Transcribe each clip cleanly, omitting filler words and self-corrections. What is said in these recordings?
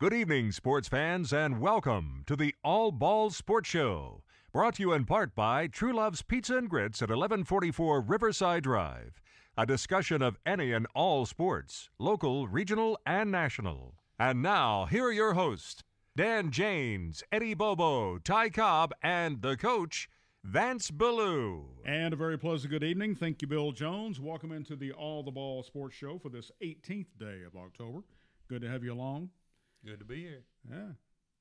Good evening, sports fans, and welcome to the All Balls Sports Show, brought to you in part by Truelove's Pizza and Grits at 1144 Riverside Drive. A discussion of any and all sports, local, regional, and national. And now, here are your hosts, Dan Janes, Eddie Bobo, Ty Cobb, and the coach, Vance Ballou. And a very pleasant good evening. Thank you, Bill Jones. Welcome into the All the Ball Sports Show for this 18th day of October. Good to have you along. Good to be here. Yeah,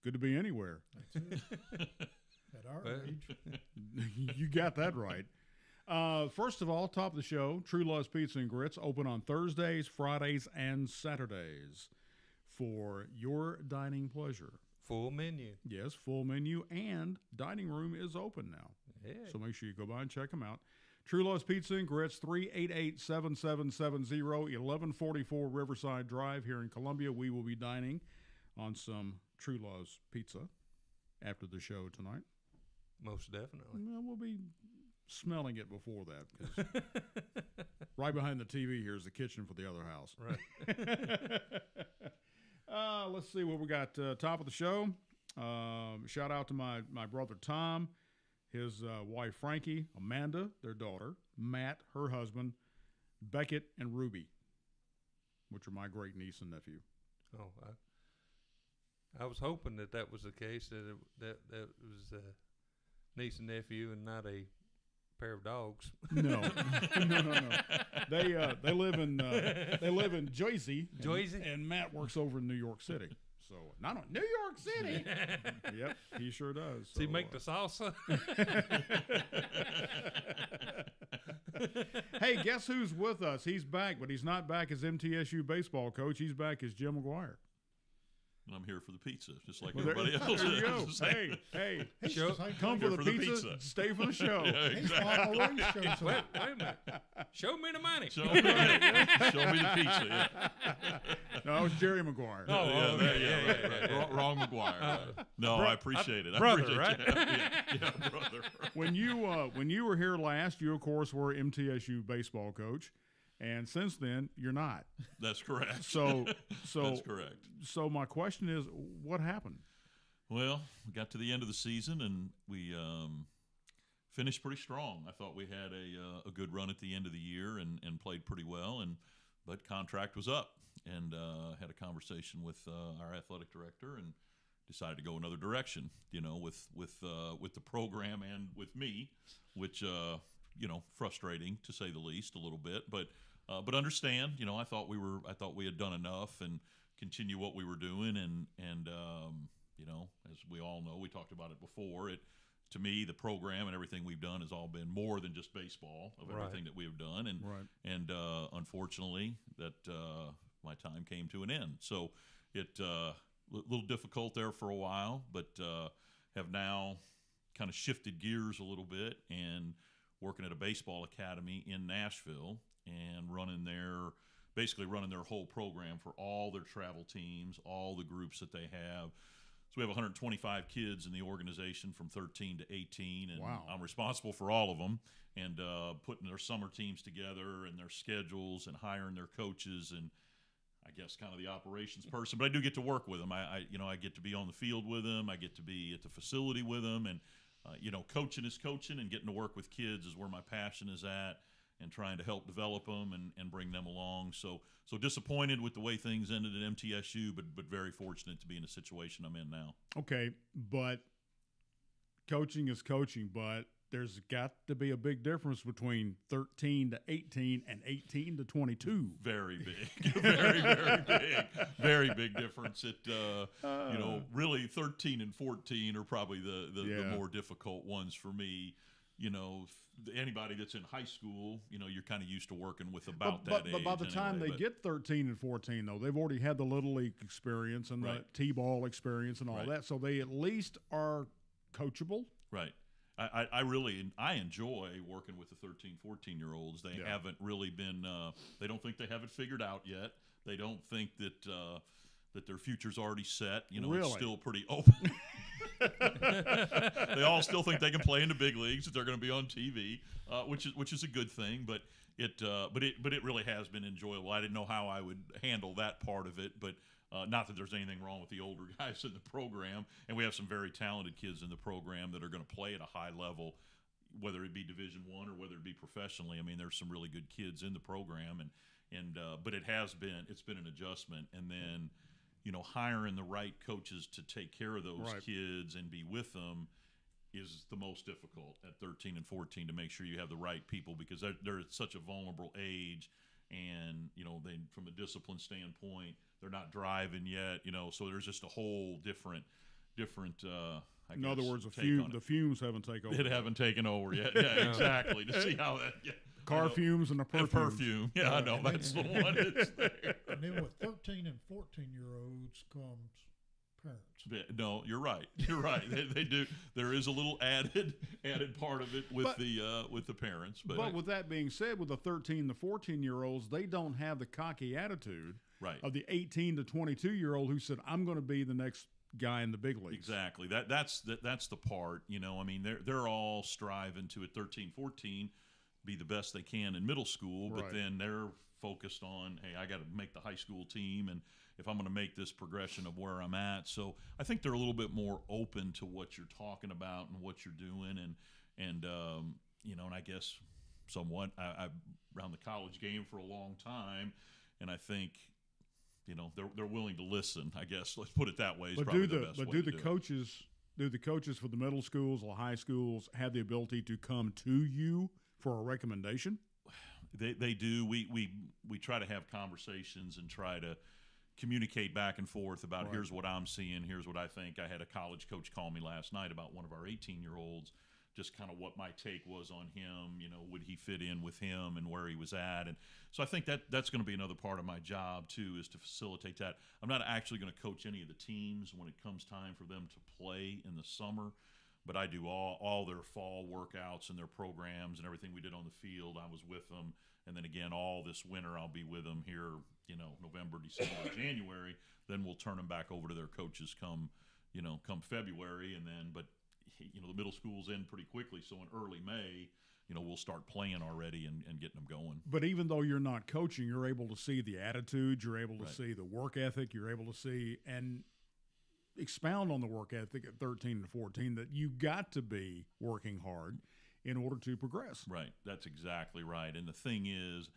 good to be anywhere. That's it. At our age. You got that right. First of all, top of the show, Truelove's Pizza and Grits, open on Thursdays, Fridays, and Saturdays for your dining pleasure. Full menu. Yes, full menu, and dining room is open now. Yeah. So make sure you go by and check them out. Truelove's Pizza and Grits, 388-7770, 1144 Riverside Drive here in Columbia. We will be dining on some Truelove's Pizza after the show tonight. Most definitely. Well, we'll be smelling it before that, because right behind the TV here is the kitchen for the other house. Right. Let's see what we got. Top of the show, shout out to my brother Tom, his wife Frankie, Amanda, their daughter, Matt, her husband, Beckett, and Ruby, which are my great niece and nephew. Oh, I was hoping that was the case, that was niece and nephew and not a pair of dogs. No. They live in Jersey. Jersey? And Matt works over in New York City. So not on New York City. Yep, he sure does. Does he make the salsa? Hey, guess who's with us? He's back, but he's not back as MTSU baseball coach. He's back as Jim McGuire. And I'm here for the pizza, just like Well, everybody else there you is. go. Hey, Show, come for the pizza, stay for the show. Yeah, exactly. wait a minute. Show me the money. Show me the pizza. Yeah. No, it was Jerry McGuire. Yeah. Wrong McGuire. No, I appreciate it. Brother, I appreciate right? Yeah, brother. When you were here last, you of course were MTSU baseball coach, and since then you're not. That's correct. So That's correct. So my question is, what happened? Well, we got to the end of the season and we finished pretty strong. I thought we had a good run at the end of the year and played pretty well, but contract was up, and had a conversation with our athletic director and decided to go another direction. With the program and with me, which frustrating to say the least a little bit, but understand. I thought we had done enough and continue what we were doing, and as we all know, we talked about it before. To me, the program and everything we've done has all been more than just baseball of everything that we have done, and unfortunately, that my time came to an end. So it little difficult there for a while, but have now kind of shifted gears a little bit and working at a baseball academy in Nashville and basically running their whole program for all their travel teams, all the groups that they have. So we have 125 kids in the organization from 13 to 18, and wow. I'm responsible for all of them, and putting their summer teams together and their schedules and hiring their coaches, and I guess kind of the operations person. But I do get to work with them. I get to be on the field with them. I get to be at the facility with them, and coaching is coaching, and getting to work with kids is where my passion is at, and trying to help develop them and bring them along. So disappointed with the way things ended at MTSU, but very fortunate to be in the situation I'm in now. Okay, but coaching is coaching, but there's got to be a big difference between 13 to 18 and 18 to 22. Very big, very big, very big difference. Really 13 and 14 are probably the more difficult ones for me. Anybody that's in high school, you're kind of used to working with about that age. But by the time they get 13 and 14, though, they've already had the Little League experience and the T-ball experience and all that, so they at least are coachable. Right. I enjoy working with the 13, 14-year-olds. They haven't really been they don't think they have it figured out yet. They don't think that their future's already set. It's still pretty open. They all still think they can play in the big leagues, that they're going to be on TV, which is a good thing. But it really has been enjoyable. I didn't know how I would handle that part of it, but Not that there's anything wrong with the older guys in the program, and we have some very talented kids in the program that are going to play at a high level, whether it be Division I or whether it be professionally. I mean, there's some really good kids in the program, but it's been an adjustment, and then hiring the right coaches to take care of those kids and be with them is the most difficult at 13 and 14, to make sure you have the right people, because they're at such a vulnerable age, and they, from a discipline standpoint, they're not driving yet, so there's just a whole different in other words, the fumes haven't taken over. Haven't taken over yet. Yeah, exactly. To see how that. Yeah. Car fumes and the perfume. Yeah, I know. That's the one that's there. And then with 13 and 14-year-olds comes parents. No, you're right. You're right. They do. There is a little added part of it with the parents. But with that being said, with the 13 to 14-year-olds, they don't have the cocky attitude of the 18 to 22-year-old who said, "I'm going to be the next guy in the big leagues." Exactly. That's the part. I mean, they're all striving to, at 13, 14, be the best they can in middle school, but then they're focused on, hey, I got to make the high school team, and if I'm going to make this progression of where I'm at. So I think they're a little bit more open to what you're talking about and what you're doing, and I guess somewhat I've around the college game for a long time, and I think they're willing to listen. I guess let's put it that way. But do the coaches for the middle schools or high schools have the ability to come to you for a recommendation? They do. We try to have conversations and try to communicate back and forth about here's what I'm seeing, here's what I think. I had a college coach call me last night about one of our 18-year-olds, just kind of what my take was on him. Would he fit in with him and where he was at? And so I think that's going to be another part of my job too, is to facilitate that. I'm not actually going to coach any of the teams when it comes time for them to play in the summer, but I do all their fall workouts and their programs and everything we did on the field. I was with them, and then again all this winter I'll be with them here. November, December, January. Then we'll turn them back over to their coaches come February, and then the middle school's in pretty quickly, so in early May, we'll start playing already and getting them going. But even though you're not coaching, you're able to see the attitude, you're able to see the work ethic, you're able to see and expound on the work ethic at 13 and 14, that you got to be working hard in order to progress. Right. That's exactly right. And the thing is,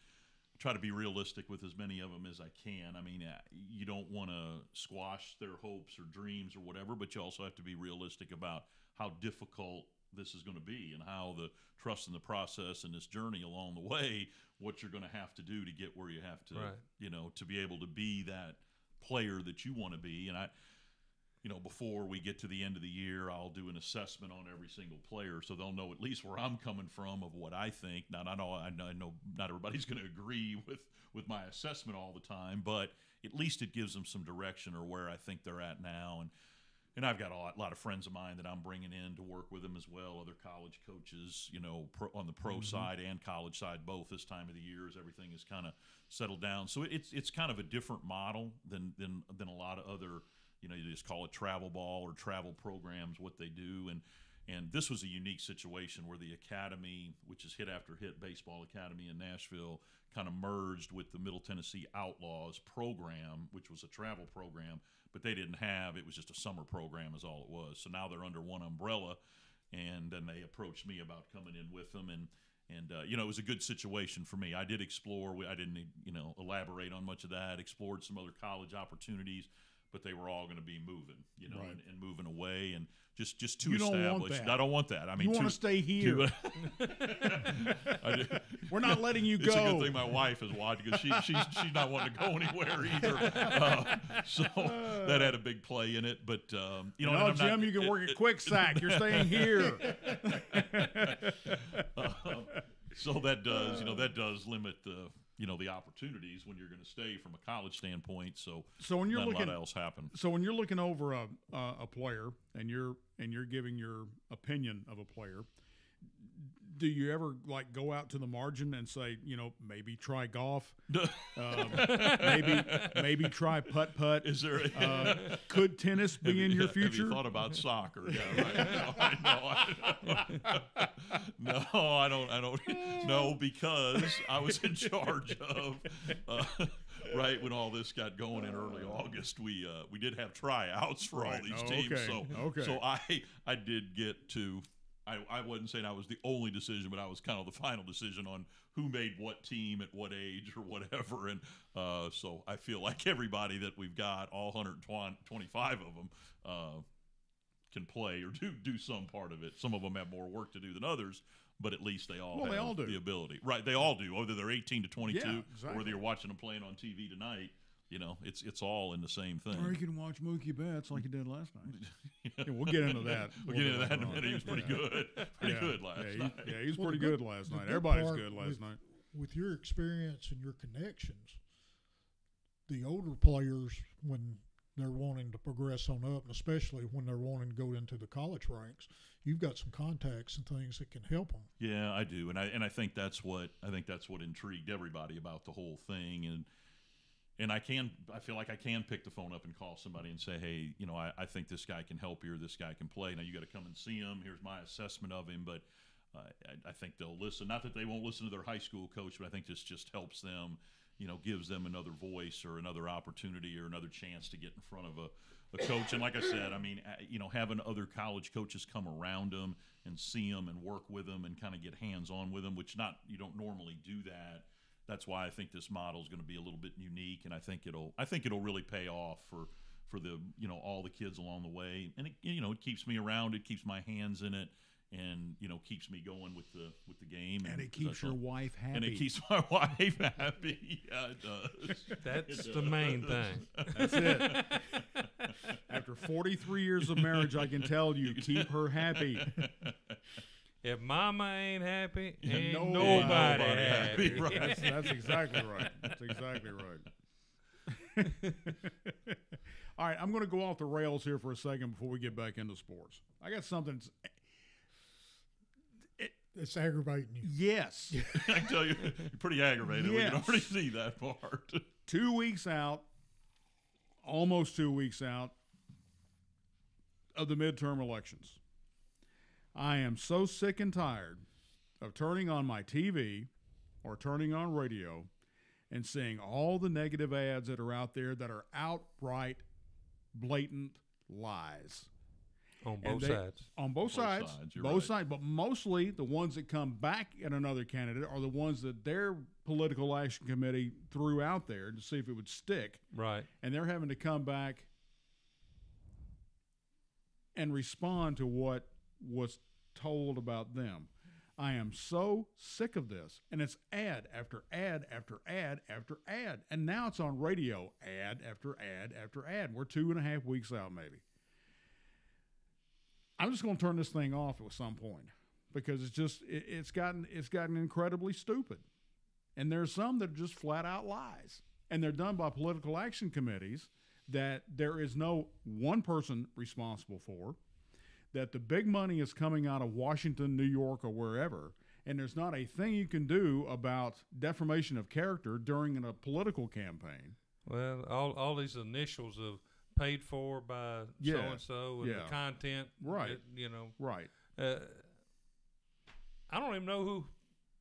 try to be realistic with as many of them as I can. I mean, you don't want to squash their hopes or dreams or whatever, but you also have to be realistic about how difficult this is going to be and how the trust in the process and this journey along the way, what you're going to have to do to get where you have to, to be able to be that player that you want to be. And before we get to the end of the year, I'll do an assessment on every single player, so they'll know at least where I'm coming from of what I think. Now, I know not everybody's going to agree with my assessment all the time, but at least it gives them some direction or where I think they're at now. And I've got a lot of friends of mine that I'm bringing in to work with them as well, other college coaches, on the pro side and college side, both this time of the year, as everything is kind of settled down. So it's kind of a different model than a lot of other. You just call it travel ball or travel programs, what they do. And this was a unique situation where the academy, which is Hit After Hit Baseball Academy in Nashville, kind of merged with the Middle Tennessee Outlaws program, which was a travel program, but they didn't have, it was just a summer program is all it was. So now they're under one umbrella, and then they approached me about coming in with them. And it was a good situation for me. I did explore. I didn't, elaborate on much of that, explored some other college opportunities, but they were all going to be moving, and moving away, and just too established. I don't want that. I mean, you want to stay here. We're not letting you go. It's a good thing my wife is watching, because she's not wanting to go anywhere either. So that had a big play in it. But Jim, you can work at Quick Sack. You're staying here. So that does limit the opportunities when you're going to stay from a college standpoint. So when you're looking, a lot else happen. So when you're looking over a player and you're giving your opinion of a player, do you ever go out to the margin and say, maybe try golf, maybe try putt? Is there could tennis be in your future? Have you thought about soccer? Yeah, right. No, I don't. No, because I was in charge of right when all this got going in early August, we did have tryouts for all these teams. So I did get to. I wasn't saying I was the only decision, but I was kind of the final decision on who made what team at what age or whatever. And so I feel like everybody that we've got, all 125 of them, can play or do some part of it. Some of them have more work to do than others, but at least they all have the ability. Right, they all do, whether they're 18 to 22 or whether you're watching them playing on TV tonight. You know, it's all in the same thing. Or you can watch Mookie Betts like you did last night. Yeah, we'll get into that. We'll get into that in a minute. He was pretty good. Pretty good last night. He was pretty good last night. Everybody's good last night. With your experience and your connections, the older players, when they're wanting to progress on up, and especially when they're wanting to go into the college ranks, you've got some contacts and things that can help them. Yeah, I do, and I think that's what intrigued everybody about the whole thing, and I feel like I can pick the phone up and call somebody and say, hey, you know, I think this guy can help you or this guy can play. Now you got to come and see him. Here's my assessment of him, but I think they'll listen. Not that they won't listen to their high school coach, but I think this just helps them, you know, gives them another voice or another opportunity or another chance to get in front of a coach. And like I said, I mean, you know, having other college coaches come around them and see them and work with them and kind of get hands-on with them, which you don't normally do that. That's why I think this model is going to be a little bit unique, and I think it'll really pay off for the, you know, all the kids along the way. And it keeps me around, it keeps my hands in it, and keeps me going with the game. And it keeps your wife happy. And it keeps my wife happy. Yeah, it does. That's the main thing. That's it. After 43 years of marriage, I can tell you, keep her happy. If mama ain't happy, ain't nobody happy. Right. That's exactly right. That's exactly right. All right, I'm going to go off the rails here for a second before we get back into sports. I got something. It's aggravating you. Yes. I tell you, you're pretty aggravated. Yes. We can already see that part. 2 weeks out, almost 2 weeks out of the midterm elections. I am so sick and tired of turning on my TV or turning on radio and seeing all the negative ads that are out there that are outright, blatant lies. On both sides. On both sides. Both sides. But mostly the ones that come back at another candidate are the ones that their political action committee threw out there to see if it would stick. Right. And they're having to come back and respond to what was told about them. I am so sick of this. And it's ad after ad after ad after ad. And now it's on radio, ad after ad after ad. We're 2.5 weeks out maybe. I'm just going to turn this thing off at some point because it's gotten incredibly stupid. And there's some that are just flat out lies. And they're done by political action committees that there is no one person responsible for, that the big money is coming out of Washington, New York, or wherever, and there's not a thing you can do about defamation of character during a political campaign. Well, all these initials of paid for by so-and-so and the content. Right. Right. I don't even know who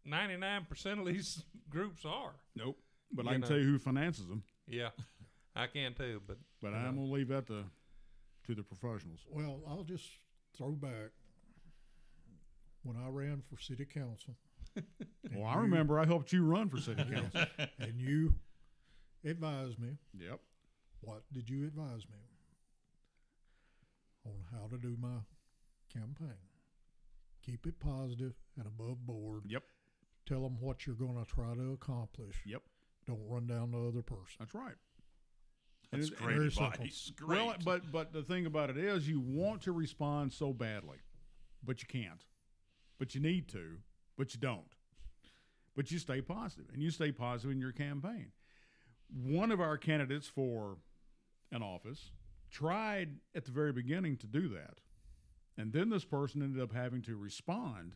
99% of these groups are. Nope. But I can tell you who finances them. Yeah, I can too. But I'm going to leave that to the professionals. Well, I'll just throw back when I ran for city council. Well, I remember I helped you run for city council. And you advised me. Yep. What did you advise me on how to do my campaign? Keep it positive and above board. Yep. Tell them what you're going to try to accomplish. Yep. Don't run down the other person. That's right. That's great advice. Great. Well, but the thing about it is you want to respond so badly, but you can't. But you need to, but you don't. But you stay positive, and you stay positive in your campaign. One of our candidates for an office tried at the very beginning to do that. And then this person ended up having to respond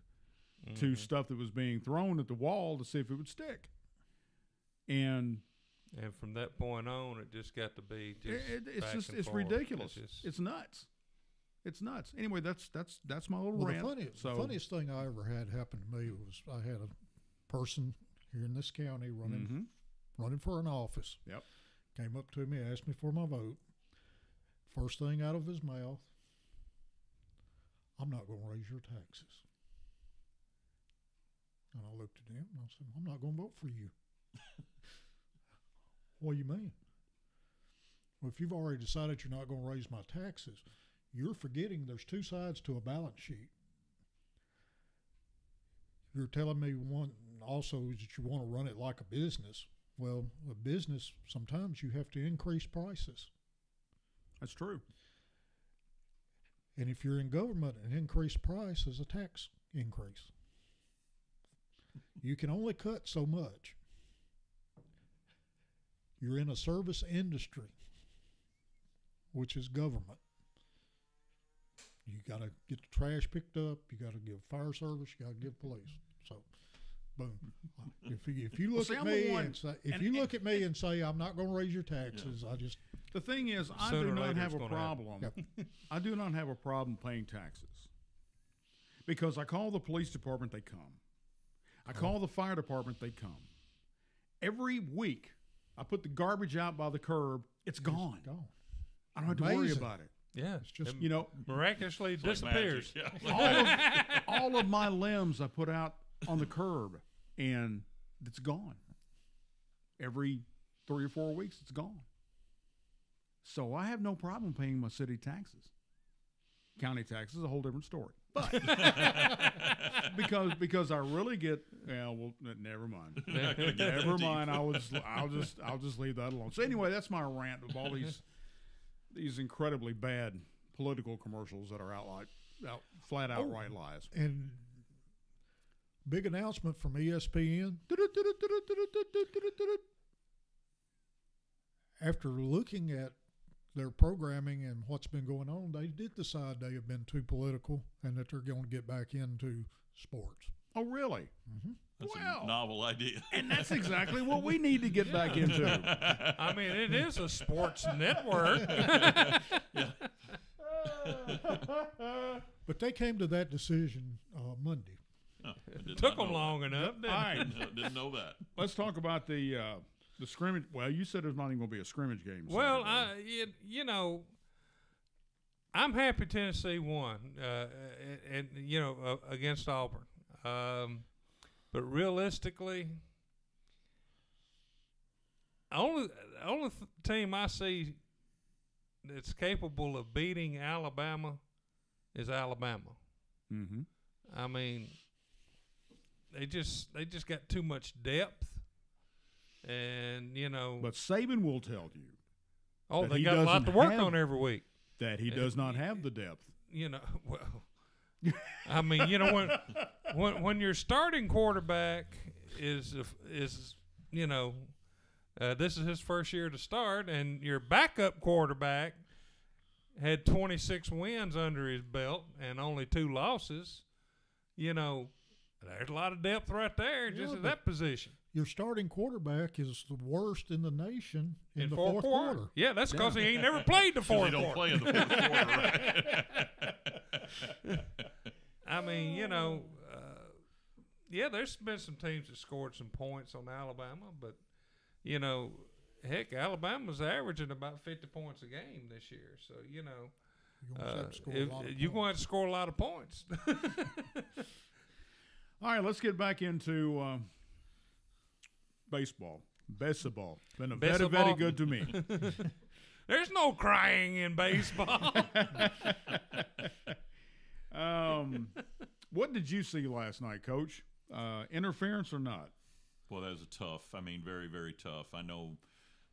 to stuff that was being thrown at the wall to see if it would stick. And from that point on, it just got to be it's ridiculous. It's nuts. It's nuts. Anyway, that's my little rant. The funniest thing I ever had happen to me was I had a person here in this county running running for an office. Yep. Came up to me, asked me for my vote. First thing out of his mouth, I'm not going to raise your taxes. And I looked at him and I said, I'm not going to vote for you. What do you mean? Well, if you've already decided you're not going to raise my taxes, you're forgetting there's two sides to a balance sheet. You're telling me one also is that you want to run it like a business. Well, a business, sometimes you have to increase prices. That's true. And if you're in government, an increased price is a tax increase. You can only cut so much. You're in a service industry, which is government. You got to get the trash picked up. You got to give fire service. You got to give police. So, boom. If you look at me and say, look at me and say I'm not going to raise your taxes, I just. The thing is, I do not have a problem. I do not have a problem paying taxes because I call the police department, they come. I call the fire department, they come. Every week, I put the garbage out by the curb. It's gone. I don't have to worry about it. Yeah, it's just miraculously disappears. Like all of my limbs I put out on the curb, and it's gone. Every 3 or 4 weeks, it's gone. So I have no problem paying my city taxes. County taxes is a whole different story. But because I really get never mind. Never mind. I'll just leave that alone. So anyway, that's my rant of all these incredibly bad political commercials that are flat outright lies. And big announcement from ESPN. After looking at their programming and what's been going on, they did decide they have been too political and that they're going to get back into sports. Oh, really? Mm-hmm. That's a novel idea. And that's exactly what we need to get back into. I mean, it is a sports network. But they came to that decision Monday. Oh, it took them long enough. Didn't know that. Let's talk about the scrimmage. Well, you said there's not even going to be a scrimmage game. Well, I'm happy Tennessee won, against Auburn. But realistically, only team I see that's capable of beating Alabama is Alabama. Mm-hmm. I mean, they just got too much depth, and But Saban will tell you. Oh, they got a lot to work on every week. That he does not have the depth. Well, I mean, when your starting quarterback is this is his first year to start, and your backup quarterback had 26 wins under his belt and only 2 losses, there's a lot of depth right there just at that position. Your starting quarterback is the worst in the nation in the fourth quarter. Yeah, that's because he ain't never played the fourth quarter. He don't play in the fourth quarter, right? I mean, there's been some teams that scored some points on Alabama, but, heck, Alabama's averaging about 50 points a game this year. So, you're going to score a lot of points. All right, let's get back into baseball. Baseball. Been very, very good to me. There's no crying in baseball. What did you see last night, Coach? Interference or not? Well, that was very, very tough. I know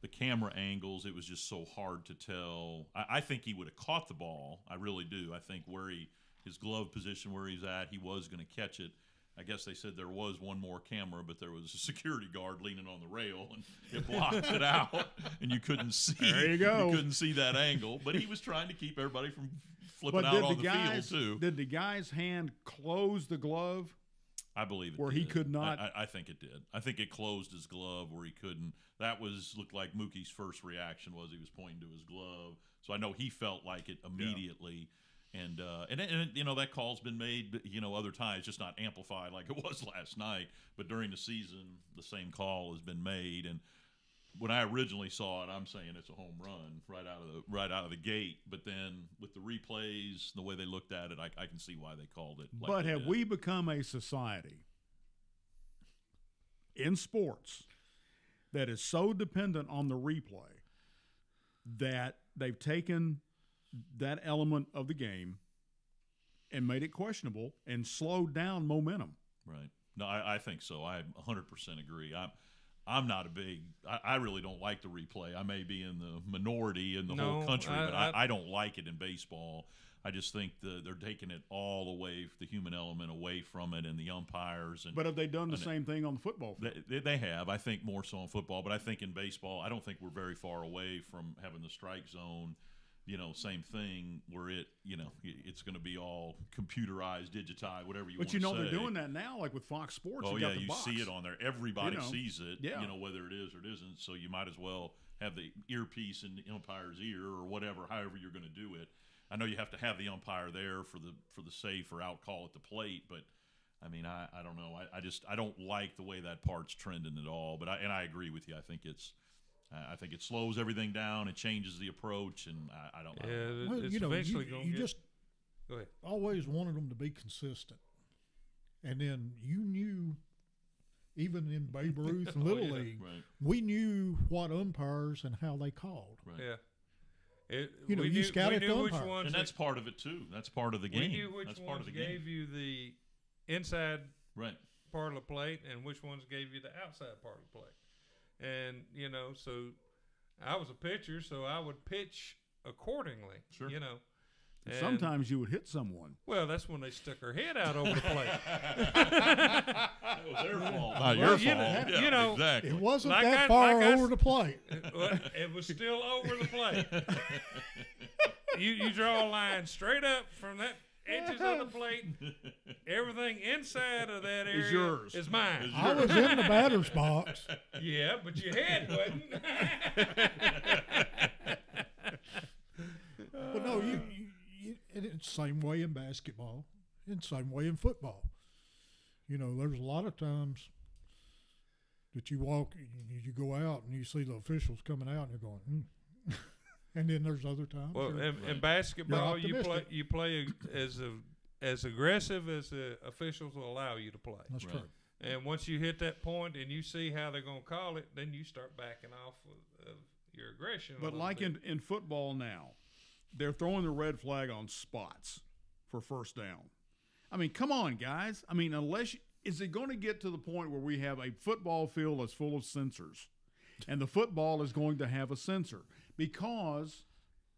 the camera angles, it was just so hard to tell. I think he would have caught the ball. I really do. I think his glove position where he's at, he was going to catch it. I guess they said there was one more camera, but there was a security guard leaning on the rail, and it blocked it out, and you couldn't see. There you go. You couldn't see that angle, but he was trying to keep everybody from flipping out on the field too. Did the guy's hand close the glove? I believe it where did. He could not. I think it did. I think it closed his glove where he couldn't. That looked like Mookie's first reaction was he was pointing to his glove. So I know he felt like it immediately. Yeah. And that call's been made, other times, just not amplified like it was last night. But during the season, the same call has been made. And when I originally saw it, I'm saying it's a home run right out of the gate. But then with the replays, the way they looked at it, I can see why they called it. Like but have we become a society in sports that is so dependent on the replay that they've taken that element of the game and made it questionable and slowed down momentum? Right. No, I think so. I 100% agree. I'm not a big – I really don't like the replay. I may be in the minority in the whole country, but I don't like it in baseball. I just think they're taking it all away, the human element away from it, and the umpires. But have they done the same thing on the football field? They have. I think more so in football. But I think in baseball, I don't think we're very far away from having the strike zone. Same thing where it's going to be all computerized, digitized, whatever you want to say. But they're doing that now, like with Fox Sports. Oh, you yeah, got the you box. see it on there. Everybody sees it, yeah. Whether it is or it isn't. So you might as well have the earpiece in the umpire's ear or whatever, however you're going to do it. I know you have to have the umpire there for the safe or out call at the plate, but I mean, I don't know. I don't like the way that part's trending at all. But I agree with you. I think it slows everything down. It changes the approach, and I don't know. Yeah, Well, it's eventually going to get. just Go ahead. always wanted them to be consistent, and then you knew, even in Babe Ruth and Little League, Right. we knew what umpires and how they called. Right. Yeah. You we scouted knew the which umpire. ones And that's part of it too. That's part of the game. we knew which that's part ones of the game. gave you the inside Right. part of the plate and which ones gave you the outside part of the plate. And, so I was a pitcher, so I would pitch accordingly, Sure. And sometimes you would hit someone. Well, that's when they stuck her head out over the plate. That was their fault. Not your fault. Exactly. It wasn't Like that I- far like I over s- the plate. It was still over the plate. You draw a line straight up from that edges of the plate. Everything inside of that area yours. is mine. I was in the batter's box. Yeah, but your head wasn't. But no, and it's the same way in basketball, and same way in football. There's a lot of times that you walk, you go out and you see the officials coming out and you're going, and then there's other times. Well, you're- in basketball, You're optimistic. you play as aggressive as the officials will allow you to play. that's Right. true. And once you hit that point and you see how they're going to call it, then you start backing off of your aggression. a But little like bit. in football now, they're throwing the red flag on spots for first down. I mean, come on, guys. I mean, is it going to get to the point where we have a football field that's full of sensors, and the football is going to have a sensor? Because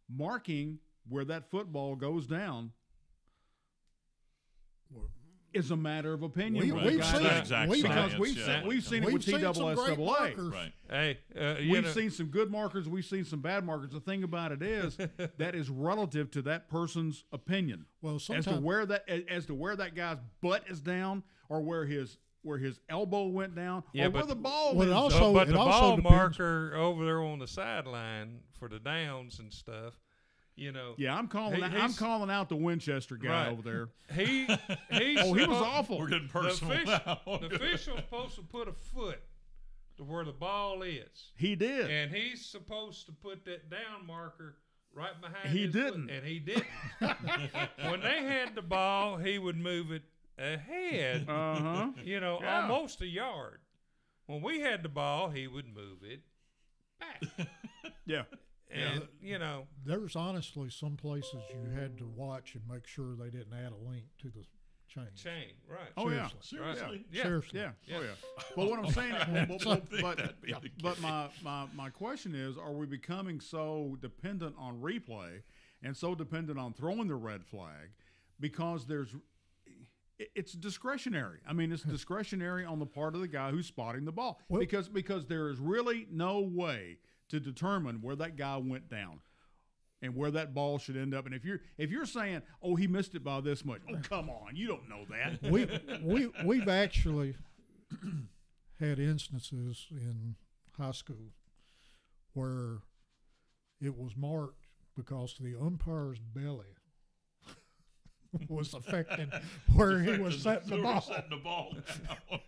marking where that football goes down is a matter of opinion. We- with we've the guys seen that- it. Exact We- because science, we've yeah. seen it with We've seen some great TSSAA. markers. Right. Hey, We've seen some good markers. We've seen some bad markers. The thing about it is that is relative to that person's opinion Well, as sometimes to where that guy's butt is down or where his elbow went down Yeah, or where but- the ball Well, is. it also- but it the also ball depends- marker over there on the sideline for the downs and stuff, Yeah, I'm calling he's- out the Winchester guy Right. over there. He's Oh, he was awful. We're getting personal now. The official's supposed to put a foot to where the ball is, He did. and he's supposed to put that down marker right behind. He his didn't. foot, and he didn't. When they had the ball, he would move it ahead, Uh-huh. Yeah. almost a yard. When we had the ball, he would move it back, Yeah. and there's honestly some places you had to watch and make sure they didn't add a link to the chain. chain, right? Oh, yeah. Seriously? Yeah. Seriously. Yeah. Yeah. Oh, yeah. But what I'm saying, that'd be the but my question is, are we becoming so dependent on replay and so dependent on throwing the red flag because it's discretionary. I mean, it's discretionary on the part of the guy who's spotting the ball Well- because there is really no way to determine where that guy went down and where that ball should end up. And if you're saying, oh, he missed it by this much, oh, come on, you don't know that. We've actually had instances in high school where it was marked because the umpire's belly was affecting where he was setting the ball. Setting the ball down.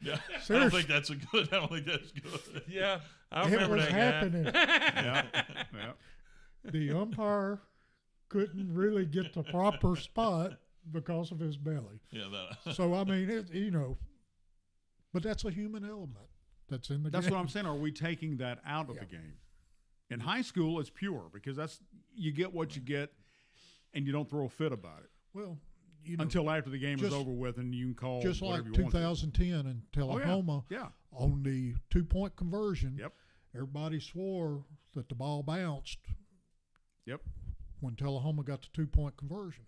Yeah, I don't Seriously. think that's good. Yeah, I It remember was that guy. happening. Yeah. Yeah. The umpire couldn't really get the proper spot because of his belly. Yeah, that. So, I mean, but that's a human element that's in the That's game. what I'm saying. Are we taking that out of Yeah. the game? In high school, it's pure because you get what you get, and you don't throw a fit about it Well, until after the game is just- over with, and you can call just like whatever you want to. 2010 in Tullahoma Yeah. on the 2-point conversion, Yep. everybody swore that the ball bounced Yep. when Tullahoma got the 2-point conversion.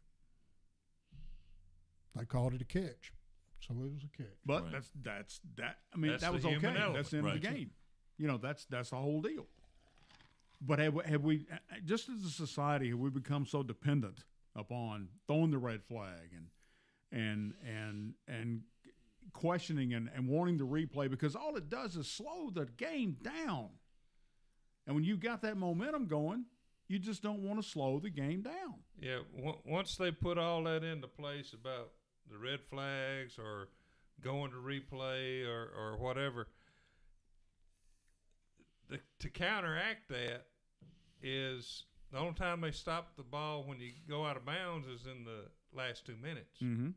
They called it a catch. So it was a catch. But Right. that's that. I mean, That's that the was okay. human element. That's the end of the Right. game. That's the whole deal. But have we just as a society have we become so dependent upon throwing the red flag and questioning and wanting the replay because all it does is slow the game down. And when you've got that momentum going, you just don't want to slow the game down. Yeah, once they put all that into place about the red flags or going to replay or whatever, to counteract that is the only time they stop the ball when you go out of bounds is in the last 2 minutes. Mm-hmm.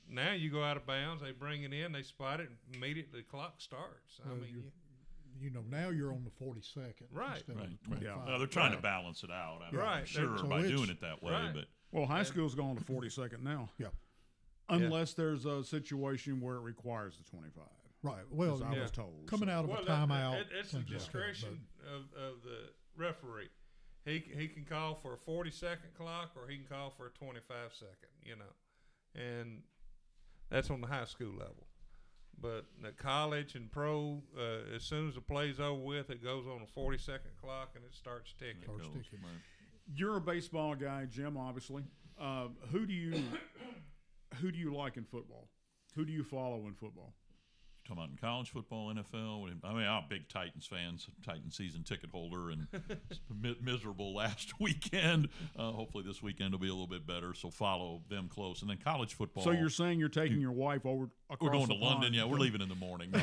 Now you go out of bounds, they bring it in, they spot it, and immediately the clock starts. I Well, mean, now you're on the 42nd. Right. Instead Right. of the 25. No, they're trying to Right. balance it out. I'm Right. sure So by it's- doing it that way, Right. but Well, high Yeah. school's going to 42nd now. Yeah. Unless there's a situation where it requires the 25. Right. Well, As I yeah. was told. coming so. out of well, a timeout. it's the things like that, discretion of the referee. He can call for a 40-second clock or he can call for a 25-second, and that's on the high school level. But the college and pro, as soon as the play's over with, it goes on a 40-second clock and it starts ticking. it Starts goes, ticking. right. You're a baseball guy, Jim. Obviously, who do you like in football? Who do you follow in football? Talking about in college football, NFL. I mean, I'm a big Titans fan, Titan season ticket holder, and miserable last weekend. Hopefully this weekend will be a little bit better, so follow them close. And then college football. So you're saying you're taking your wife over across we're going the to London. pond? Yeah, we're leaving in the morning. No,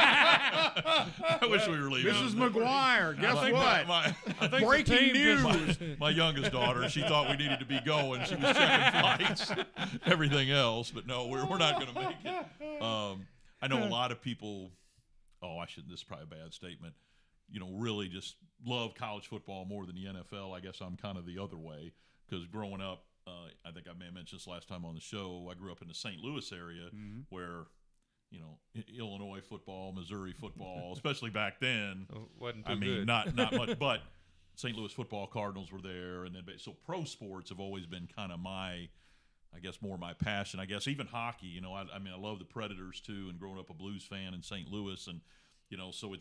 I wish we were leaving. Mrs. McGuire, guess My- what? my- I think Breaking the team news. my youngest daughter, she thought we needed to be going. She was checking flights, everything else, but no, we're not going to make it. I know a lot of people. This is probably a bad statement. Really just love college football more than the NFL. I guess I'm kind of the other way because growing up, I think I may have mentioned this last time on the show. I grew up in the St. Louis area where, Illinois football, Missouri football, especially back then. Wasn't too I mean, good. not much, but St. Louis football Cardinals were there, and then so pro sports have always been kind of more my passion. I guess even hockey. I love the Predators too, and growing up a Blues fan in St. Louis, and so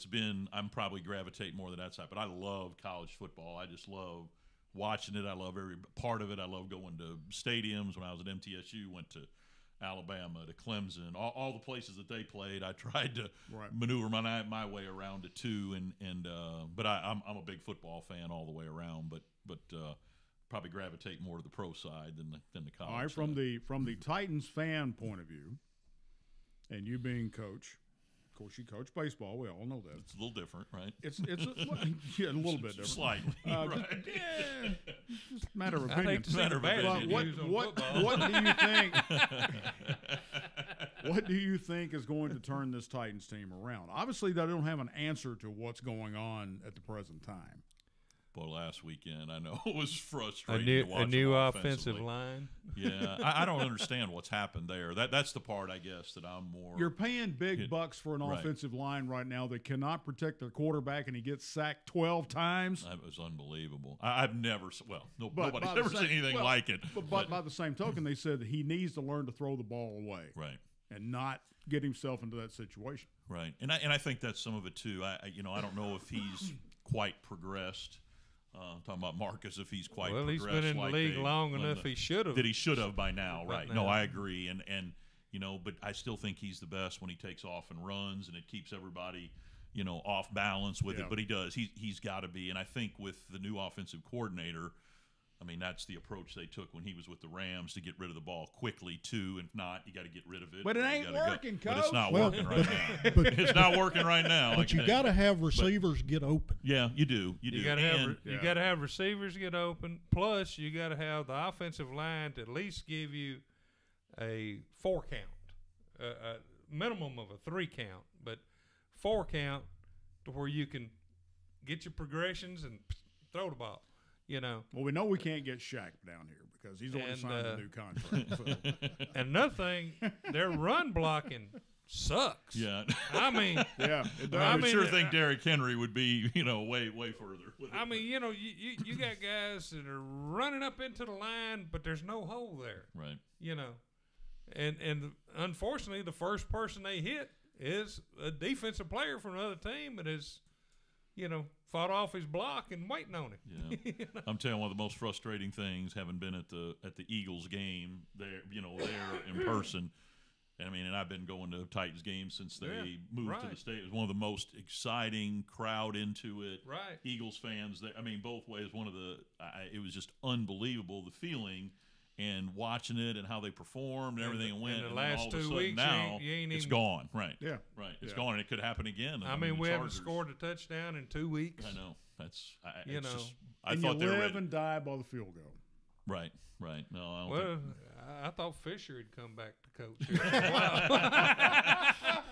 I'm probably gravitating more to that side. But I love college football. I just love watching it. I love every part of it. I love going to stadiums. When I was at MTSU, went to Alabama, to Clemson, all the places that they played. I tried to maneuver my way around it too, but I'm a big football fan all the way around. But probably gravitate more to the pro side than the college. All right, side. from the Titans fan point of view, and you being coach, of course you coach baseball. We all know that. It's a little different, right? It's a little bit different. Slightly, right? Just a matter of I'd opinion. hate to see Matter the of bad opinion. views on football. What do you think? What do you think is going to turn this Titans team around? Obviously, they don't have an answer to what's going on at the present time. Well, last weekend I know it was frustrating to watch A new them offensive offensively. line. Yeah, I don't understand what's happened there. That's the part I guess that I'm more. You're paying big bucks for an Right. offensive line right now that cannot protect their quarterback, and he gets sacked 12 times. That was unbelievable. I've never. But Nobody's by the ever same- seen anything well, like it. But by the same token, they said that he needs to learn to throw the ball away Right. and not get himself into that situation. Right, and I think that's some of it too. I don't know if he's quite progressed. Talking about Marcus, if he's quite Well, he's progressed. been in the like league they- long when enough. He should have. that he should have by now. Right? Right No, now. I agree. And but I still think he's the best when he takes off and runs, and it keeps everybody off balance with Yeah. it. But he does. He's got to be. And I think with the new offensive coordinator, I mean, that's the approach they took when he was with the Rams to get rid of the ball quickly, too. If not, you got to get rid of it. But it ain't working, Coach. But it's not Well, working right now. but- It's not working right now. But you got to have receivers get open. Yeah, you do. You do. You got to have Yeah. you got to have receivers get open. Plus, you got to have the offensive line to at least give you a 4 count, a minimum of a 3 count, but 4 count to where you can get your progressions and throw the ball. You know. Well, we know we can't get Shaq down here because he's already And, signed a new contract. So. And another thing, their run blocking sucks. Yeah. I mean, Yeah, it does. I mean, sure think Derrick Henry would be, way further. With it. I mean, you know, you got guys that are running up into the line, but there's no hole there. Right. You know, and unfortunately, the first person they hit is a defensive player from another team that is, you know, fought off his block and waiting on him. Yeah. You know? I'm telling you, one of the most frustrating things, having been at the Eagles game there, there in person. I mean, and I've been going to Titans games since they moved to the state. It was one of the most exciting crowd into it. Right. Eagles fans. I mean, both ways. It was just unbelievable, the feeling and watching it and how they performed and everything and went. In the and last all of a 2 sudden weeks, now you ain't it's even gone. Right. Yeah. Right. It's Yeah. gone, and it could happen again. I mean, we haven't Chargers- scored a touchdown in 2 weeks. I know. That's You know. I And thought you they were live ready. and die by the field goal. Right. No, I don't Well, think. I thought Fisher had come back to coach here for a while.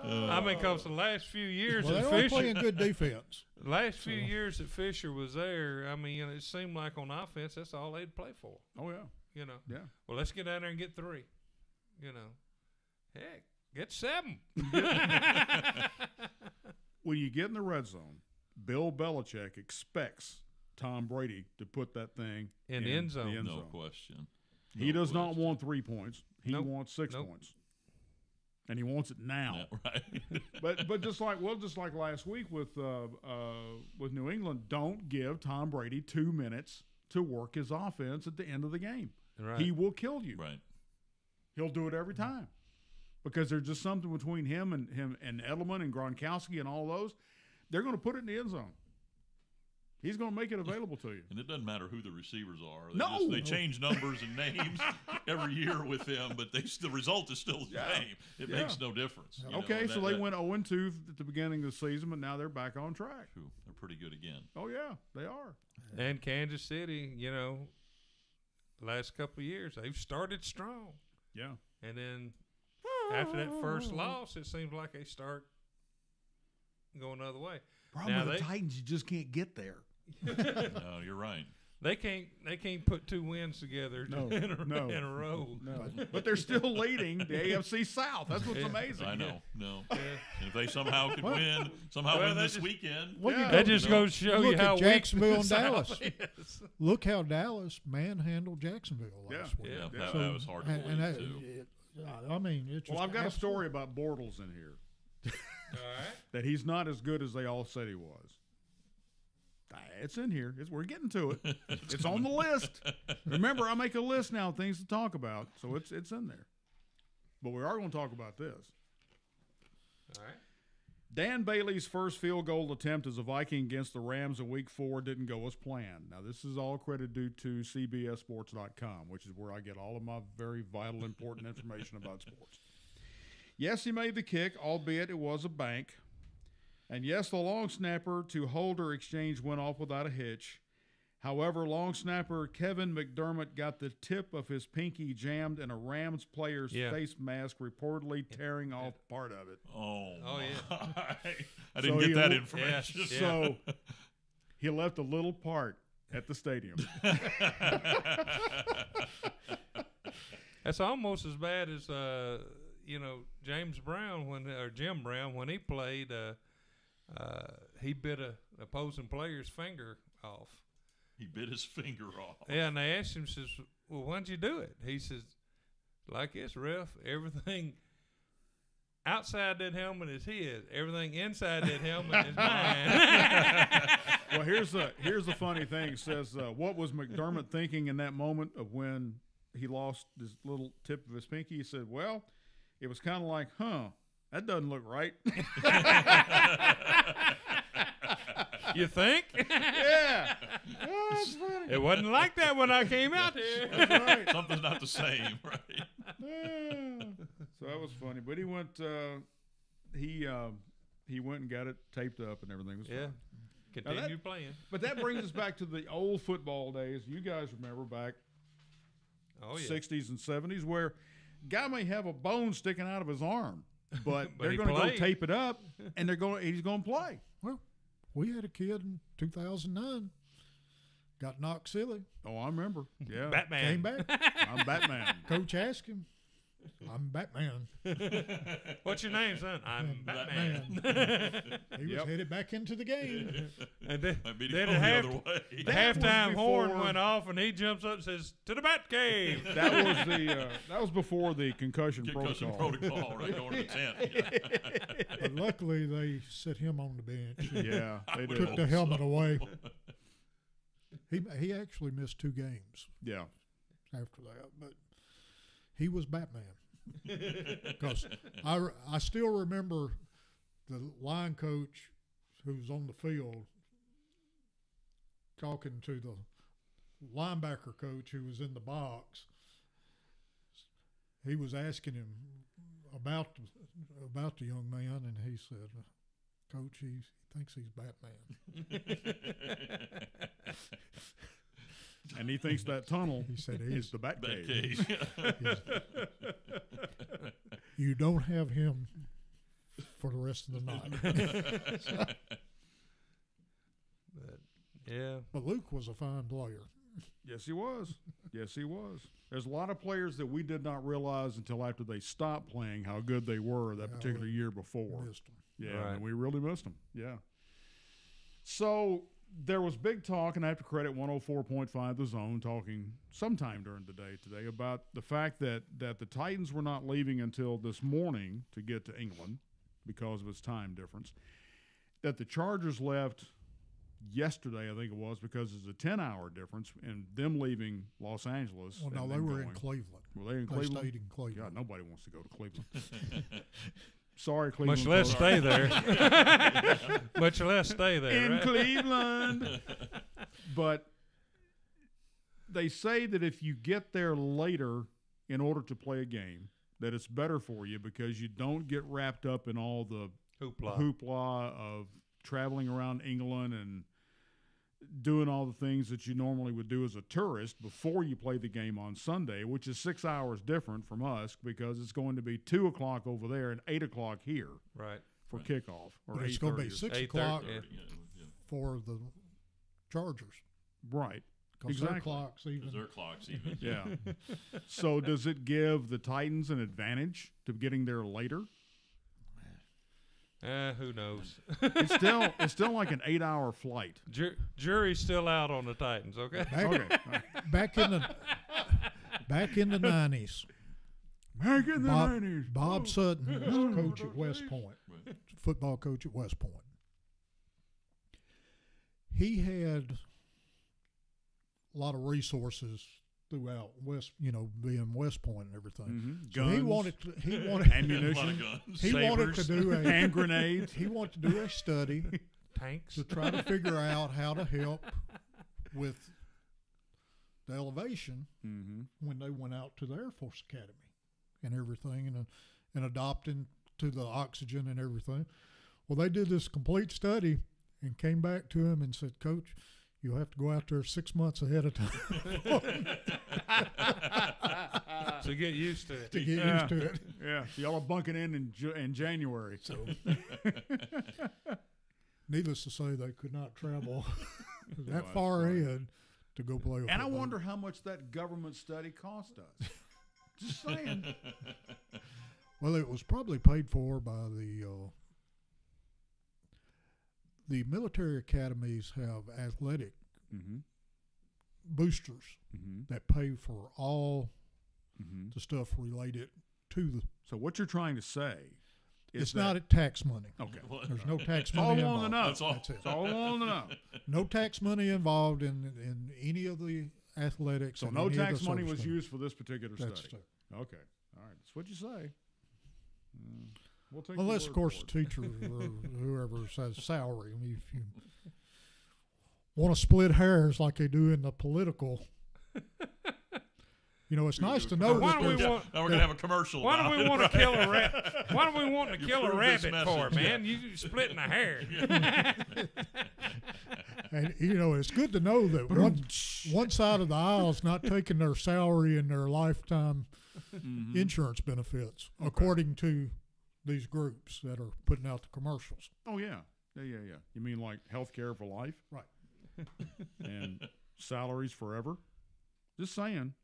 I mean, because the last few years Well, that they're all Fisher, playing good defense. last few years that Fisher was there, I mean, you know, it seemed like on offense that's all they'd play for. Oh, yeah. You know. Yeah. Well, let's get down there and get 3. You know. Heck, get 7. When you get in the red zone, Bill Belichick expects Tom Brady to put that thing In the end zone. the end No zone. question. He No does not question. want 3 points. He Nope. wants 6 Nope. points. And he wants it now. Yeah, right. But just like last week with New England, don't give Tom Brady 2 minutes to work his offense at the end of the game. Right. He will kill you. Right. He'll do it every time because there's just something between him and Edelman and Gronkowski and all those. They're going to put it in the end zone. He's going to make it available to you. And it doesn't matter who the receivers are. No! They change numbers and names every year with them, but the result is still the same. It makes no difference. You know, Okay, and so they went 0-2 at the beginning of the season, but now they're back on track. They're pretty good again. Oh, yeah, they are. And Kansas City, you know, last couple of years, they've started strong. Yeah. And then after that first loss, it seems like they start going the other way. Problem Now with the they- Titans, you just can't get there. No, you're right. They can't put 2 wins together No, in a row. No, but they're still leading the AFC South. That's what's amazing. I know. No. And if they somehow could win this weekend, Well, you That just goes to show you look how at Jacksonville weak and the Dallas. South is. Look how Dallas manhandled Jacksonville last week. yeah, Yeah. that was hard to And believe, that, too. I mean, it's Well, just I've got a absolute- story about Bortles in here All right. that he's not as good as they all said he was. It's in here. We're getting to it. It's on the list. Remember, I make a list now of things to talk about, so it's in there. But we are going to talk about this. All right. Dan Bailey's first field goal attempt as a Viking against the Rams in Week 4 didn't go as planned. Now, this is all credit due to CBSSports.com, which is where I get all of my very vital, important information about sports. Yes, he made the kick, albeit it was a bank. And yes, the long snapper to holder exchange went off without a hitch. However, long snapper Kevin McDermott got the tip of his pinky jammed in a Rams player's face mask, reportedly tearing off part of it. Oh yeah. I didn't So get that he- information. Yeah. So he left a little part at the stadium. That's almost as bad as Jim Brown when he played. He bit a opposing player's finger off. He bit his finger off. Yeah, and they asked him, says, "Well, why'd you do it?" He says, "Like this, ref. Everything outside that helmet is his. Everything inside that helmet is mine." Well, here's the funny thing. It says, what was McDermott thinking in that moment of when he lost this little tip of his pinky? He said, well, it was kind of like, that doesn't look right. You think? Yeah. Oh, that's funny. It wasn't like that when I came out here. That's right. Something's not the same, right? Yeah. So that was funny. But he went. He went and got it taped up and everything was Yeah. fine. Continue playing. But that brings us back to the old football days. You guys remember back Oh, yeah. 60s and 70s where guy may have a bone sticking out of his arm, but they're he going to go played. tape it up and he's going to play. Well, we had a kid in 2009 got knocked silly. Oh, I remember. Yeah. Batman. Came back. I'm Batman. Coach asked him, "I'm Batman." What's your name, son? I'm Batman. He was headed back into the game. And then, Might be then going the the other way. the That was halftime horn before- went off, and he jumps up and says, "To the Bat Cave." That was before the concussion Concussion protocol, right? Going to the tent. Yeah. But luckily, they set him on the bench. Yeah, they would did. Took the helmet away. He actually missed 2 games Yeah. after that, but he was Batman. Because I still remember the line coach who was on the field talking to the linebacker coach who was in the box. He was asking him about the young man, and he said, "Coach, he thinks he's Batman." And he thinks that tunnel He said is he's the Batcave. Batcave. You don't have him for the rest of the night. Yeah. But Luke was a fine player. Yes, he was. Yes, he was. There's a lot of players that we did not realize until after they stopped playing how good they were that Yeah, particular we year before. Missed him. Yeah, Right. and we really missed them. Yeah. So there was big talk, and I have to credit 104.5 The Zone talking sometime during the day today about the fact that the Titans were not leaving until this morning to get to England because of its time difference. That the Chargers left yesterday, I think it was, because it's a 10-hour difference, and them leaving Los Angeles. Well, and no, they them were in going. Cleveland. Were they in They Cleveland? stayed in Cleveland. God, nobody wants to go to Cleveland. Sorry, Cleveland. Much less folks. stay there. Much less stay there. In right? Cleveland. But they say that if you get there later in order to play a game, that it's better for you because you don't get wrapped up in all the hoopla of traveling around England and doing all the things that you normally would do as a tourist before you play the game on Sunday, which is 6 hours different from us because it's going to be 2 o'clock over there and 8 o'clock here Right. for kickoff. Or But it's going to be 8:30 or 6 8:30, o'clock yeah. for the Chargers. Right. Because their Exactly. clock's even. Their clocks even. Yeah. So does it give the Titans an advantage to getting there later? Who knows? It's still like an 8-hour flight. Jury's still out on the Titans. Okay. Okay. Back in the 90s, Back in the Bob, 90s. Bob Sutton was coach at West Point, Right. football coach at West Point. He had a lot of resources throughout West, being West Point and everything. Mhm. So Guns, he wanted A lot ammunition, of guns. he wanted to do hand grenades. he wanted to do a study Tanks. to try to figure out how to help with the elevation Mm-hmm. when they went out to the Air Force Academy and everything, and adopting to the oxygen and everything. Well, they did this complete study and came back to him and said, "Coach, you'll have to go out there 6 months ahead of time So get used to it. to get used to it." Yeah. So y'all are bunking in January. So, needless to say, they could not travel that that's far funny. ahead to go play. And I football. wonder how much that government study cost us. Just saying. Well, it was probably paid for by the military academies have athletic Mm-hmm. boosters Mm-hmm. that pay for all Mm-hmm. the stuff related to the. So what you're trying to say is It's that, not tax money. okay. What? There's no tax That's all I money want to involved. know. That's all. That's it. That's all I want to know. No tax money involved in any of the athletics. So and no any of the tax money service was stuff. used for this particular That's study. it. Okay. All right. That's what you say. We'll take your Unless, of word course, for the it. teacher or whoever says salary. I mean, if you want to split hairs like they do in the political. It's nice to know Why that do we there's- want? Now we're gonna have a commercial. Why do about we it, want right? to kill a rat? Why do we want to You kill a prove this rabbit for, message, man? You splitting a hair. and it's good to know that one side of the aisle is not taking their salary and their lifetime insurance benefits, according to these groups that are putting out the commercials. Oh, yeah. Yeah. You mean like health care for life? Right. And salaries forever? Just saying.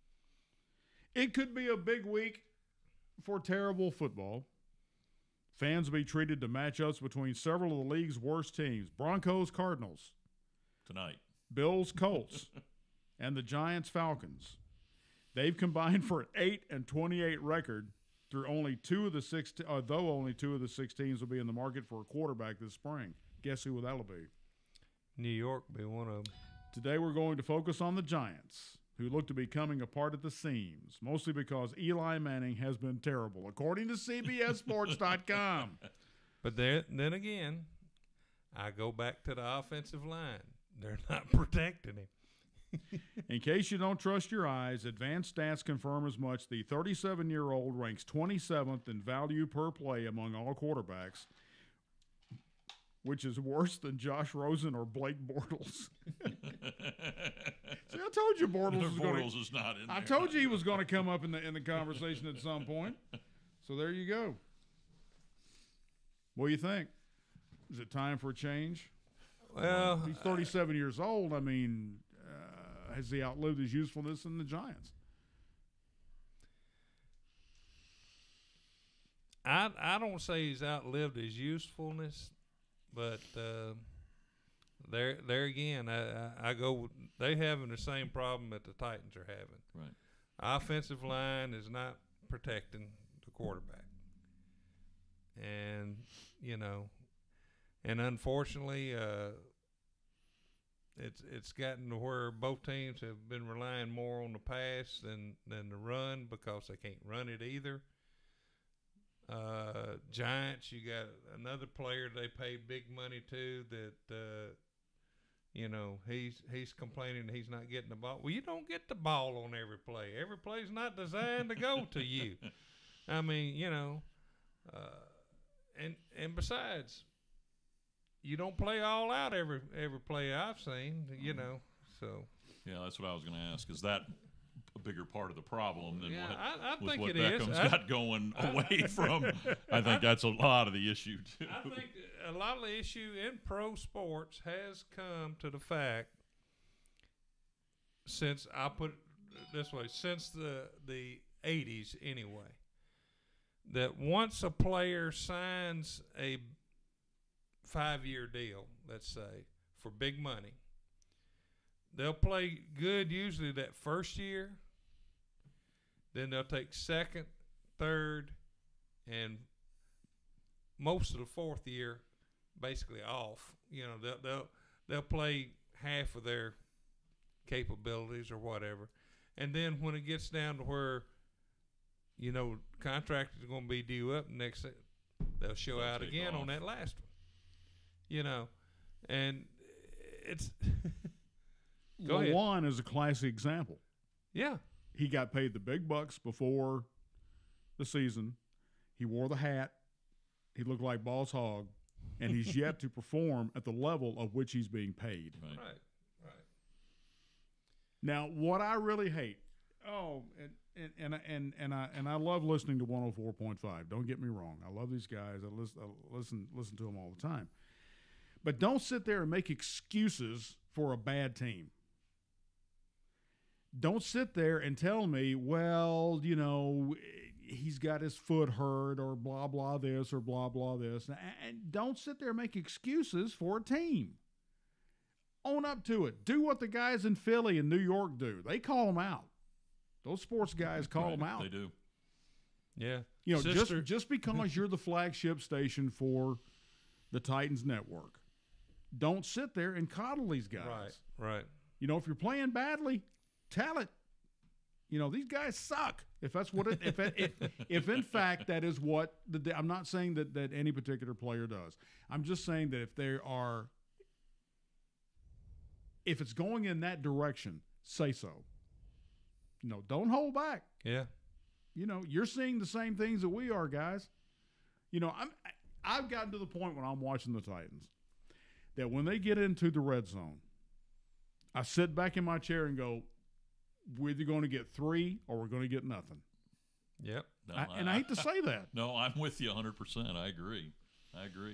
It could be a big week for terrible football. Fans will be treated to matchups between several of the league's worst teams. Broncos, Cardinals. Tonight. Bills, Colts. And the Giants, Falcons. They've combined for an 8-28 record through only two of the six teams will be in the market for a quarterback this spring. Guess who that'll be? New York be one of them. Today we're going to focus on the Giants, who look to be coming apart at the seams, mostly because Eli Manning has been terrible, according to CBSSports.com. But then again, I go back to the offensive line. They're not protecting him. In case you don't trust your eyes, advanced stats confirm as much. The 37-year-old ranks 27th in value per play among all quarterbacks, which is worse than Josh Rosen or Blake Bortles. See, I told you Bortles is not in there. I told you he was going to come up in the conversation at some point. So there you go. What do you think? Is it time for a change? Well, He's 37 years old. I mean, has he outlived his usefulness in the Giants? I don't say he's outlived his usefulness, but there again, I go. They having the same problem that the Titans are having. Right. Offensive line is not protecting the quarterback, and and unfortunately, it's gotten to where both teams have been relying more on the pass than the run because they can't run it either. Giants, you got another player they pay big money to that he's complaining he's not getting the ball. Well, you don't get the ball on every play. Every play's not designed to go to you. I mean, and besides, you don't play all out every play I've seen, so. Yeah, that's what I was going to ask. Is that a bigger part of the problem than I what think it Beckham's is. got going away from? I think that's a lot of the issue, too. I think a lot of the issue in pro sports has come to the fact, since I put it this way, since the 80s anyway, that once a player signs a 5-year deal, let's say, for big money, they'll play good usually that first year. Then they'll take second, third, and most of the fourth year basically off. They'll play half of their capabilities or whatever. And then when it gets down to where, contract is going to be due up next, they'll show out again on that last one. And it's go ahead. Lawan is a classic example. Yeah. He got paid the big bucks before the season. He wore the hat. He looked like Boss Hogg, and he's yet to perform at the level of which he's being paid. Right. Now, what I really hate, and I love listening to 104.5. Don't get me wrong. I love these guys. I listen to them all the time. But don't sit there and make excuses for a bad team. Don't sit there and tell me, well, he's got his foot hurt or blah, blah this or blah, blah this. And don't sit there and make excuses for a team. Own up to it. Do what the guys in Philly and New York do. They call them out. Those sports guys call them out. They do. Yeah. Just because you're the flagship station for the Titans network, don't sit there and coddle these guys. Right. If you're playing badly, tell it. These guys suck. If that's what if in fact that is what I'm not saying that any particular player does. I'm just saying that if they are if it's going in that direction, say so. Don't hold back. Yeah. You're seeing the same things that we are, guys. I've gotten to the point when I'm watching the Titans that when they get into the red zone, I sit back in my chair and go, we're either going to get 3 or we're going to get nothing. Yep. No, I hate to say that. No, I'm with you 100%. I agree.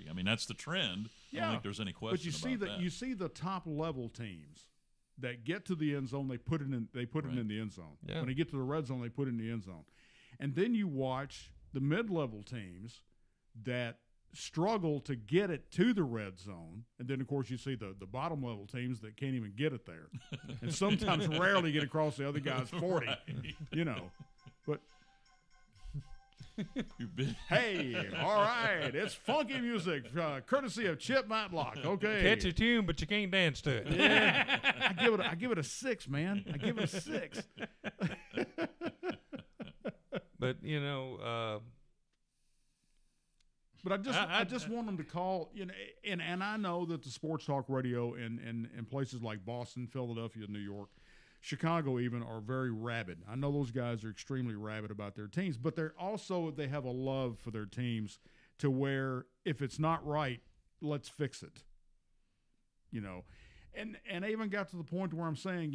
I mean, that's the trend. I Yeah. don't think there's any question But you see the top level teams that get to the end zone, they put it in the end zone. Yeah. When they get to the red zone, they put it in the end zone. And then you watch the mid-level teams that struggle to get it to the red zone. And then, of course, you see the bottom-level teams that can't even get it there. And sometimes rarely get across the other guy's 40, But, hey, all right, it's funky music, courtesy of Chip Matlock. Okay. Catch a tune, but you can't dance to it. Yeah. I give it a 6, man. I give it a 6. But, But I just want them to call, and I know that the sports talk radio in places like Boston, Philadelphia, New York, Chicago even are very rabid. I know those guys are extremely rabid about their teams, but they have a love for their teams to where if it's not right, let's fix it. And I even got to the point where I'm saying,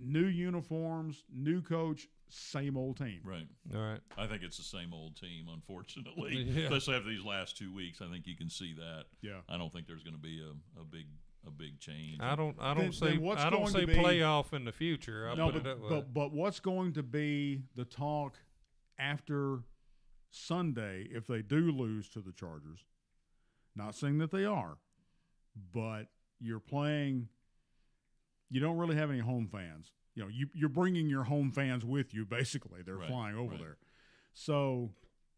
new uniforms, new coach, same old team. Right. All right. I think it's the same old team, unfortunately. Yeah. Especially after these last 2 weeks, I think you can see that. Yeah. I don't think there's going to be a big change. I don't Then see what's I don't going see to be- playoff in the future. I'll put it that way. but what's going to be the talk after Sunday if they do lose to the Chargers? Not saying that they are, but you're playing. You don't really have any home fans. You're bringing your home fans with you. Basically, they're Right, flying over right. there. So,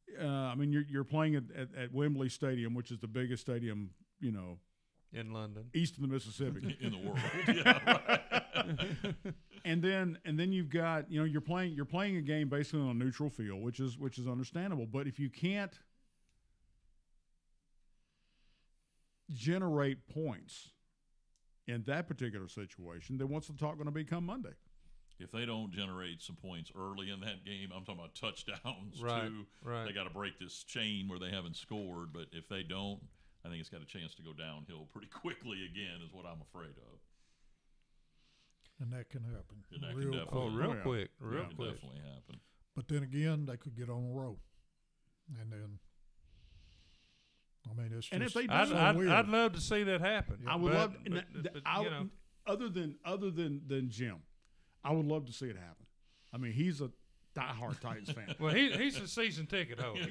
you're playing at Wembley Stadium, which is the biggest stadium, in London. east of the Mississippi. in the world. Yeah, right. And then you've got you're playing a game basically on a neutral field, which is understandable. But if you can't generate points in that particular situation, then what's the talk going to be come Monday? If they don't generate some points early in that game, I'm talking about touchdowns Right, too. right. They got to break this chain where they haven't scored. But if they don't, I think it's got a chance to go downhill pretty quickly again. Is what I'm afraid of. And that can happen. And that can real definitely- quick. Oh, real yeah. quick, It real can quick. definitely happen. But then again, they could get on a roll. And then, it's And if just they I'd, do, I'd, weird. I'd love to see that happen. I would but, love, but, other than Jim, I would love to see it happen. I mean, he's a diehard Titans fan. well, he's a season ticket holder.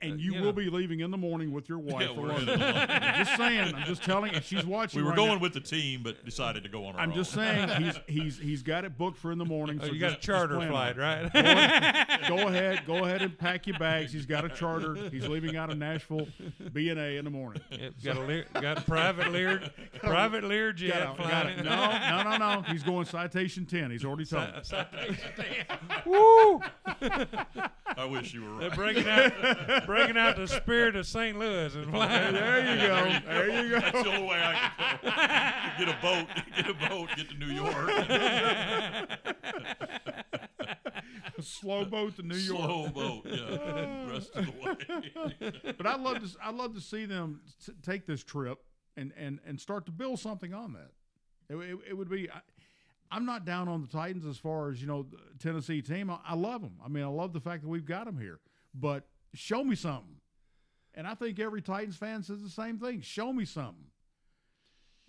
And you You will know. be leaving in the morning with your wife Yeah, for we're London. in London. I'm just saying. I'm just telling. If she's watching, We were right going now, with the team, but decided to go on our own. I'm just saying he's got it booked for in the morning. Oh, So you got a just charter plan on flight, it. right? Go ahead and pack your bags. He's got a charter. He's leaving out of Nashville, B&A in the morning. Got a private Lear jet flying. No. He's going citation 10. He's already told me. Woo! I wish you were They're right. breaking out the spirit of St. Louis and flying. There you go. There you go. That's the only way I could go. Get a boat, get to New York. Slow boat to New York. Slow boat, yeah. Rest of the way. But I'd love to see them take this trip and start to build something on that. It would be. I'm not down on the Titans as far as the Tennessee team. I love them. I mean, I love the fact that we've got them here. But show me something. And I think every Titans fan says the same thing. Show me something.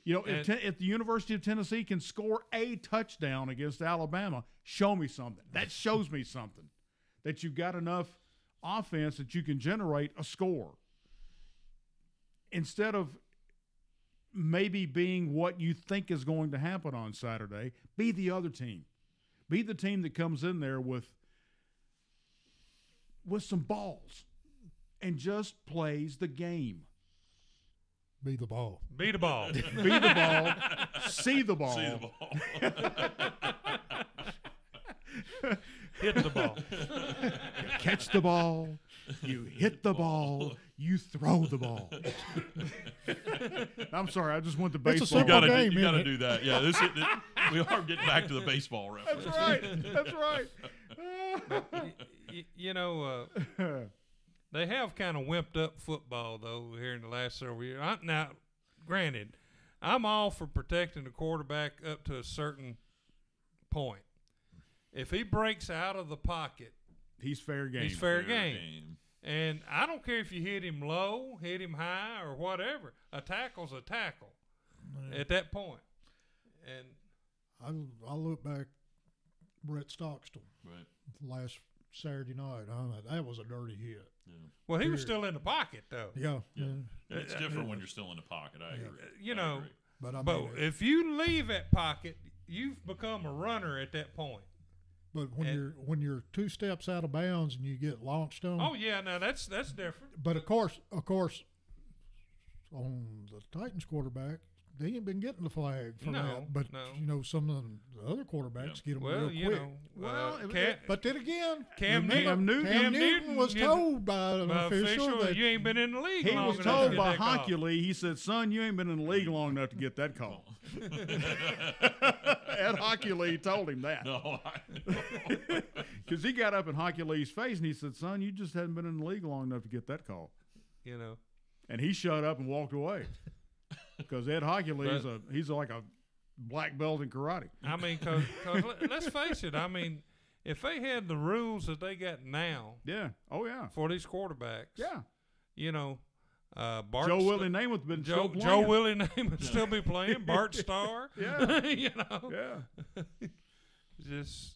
If the University of Tennessee can score a touchdown against Alabama, show me something. That shows me something. That you've got enough offense that you can generate a score. Instead of maybe being what you think is going to happen on Saturday, be the other team. Be the team that comes in there with some balls and just plays the game. be the ball. Be the ball. Be the ball. See the ball. See the ball. Hit the ball. You catch the ball. You hit the ball. You throw the ball. I'm sorry. I just went to It's a baseball. simple game, You got to isn't do that. Yeah, we are getting back to the baseball reference. That's right. That's right. They have kind of wimped up football, though, here in the last several years. Now, granted, I'm all for protecting the quarterback up to a certain point. If he breaks out of the pocket, He's fair game. he's fair game. And I don't care if you hit him low, hit him high, or whatever. A tackle's a tackle at that point. And I look back, Brett Stockstill, Right. last Saturday night. That was a dirty hit. Yeah. well, he was still in the pocket, though. Yeah. Yeah. It's different when you're still in the pocket. I agree. You I know, agree. But I but mean, if you leave that pocket, you've become a runner at that point. but when you're 2 steps out of bounds and you get launched on. Oh yeah, now that's different. But of course, on the Titans quarterback, they ain't been getting the flag for No, that. But no. Some of the other quarterbacks get them Well, real quick. Well, But then again, Cam Newton was you know, told by an official that you ain't been in the league. He long was enough to told get by that call. Hockey, he said, "Son, you ain't been in the league long enough to get that call." Ed Hockey told him that. No, Because he got up in Hockey Lee's face and he said, "Son, you just haven't been in the league long enough to get that call." You know, And he shut up and walked away. Because Ed Hockey he's like a black belt in karate. I mean, cause let's face it. I mean, if they had the rules that they got now Yeah. Oh yeah. for these quarterbacks, Yeah. you know, Bart Joe Willie Namath been still playing. Joe Willie name would still be playing. Bart Starr. Yeah. You know. Yeah. Just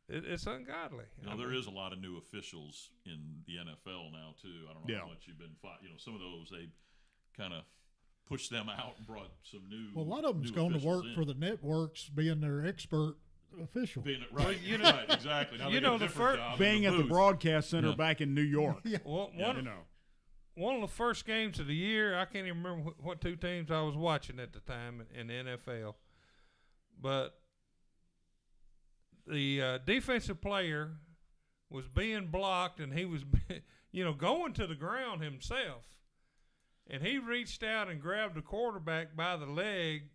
it's ungodly. You know, there is a lot of new officials in the NFL now too. I don't know Yeah. how much you've been. Some of those they kind of pushed them out and brought some new. a lot of them's going to work for the networks, being their expert official. Right, right, exactly. Now you they got know, a the different fir- job in Being at the booth. broadcast center back in New York. Well, You know. one of the first games of the year, I can't even remember what 2 teams I was watching at the time in the NFL, but the defensive player was being blocked, and he was, going to the ground himself, and he reached out and grabbed the quarterback by the leg,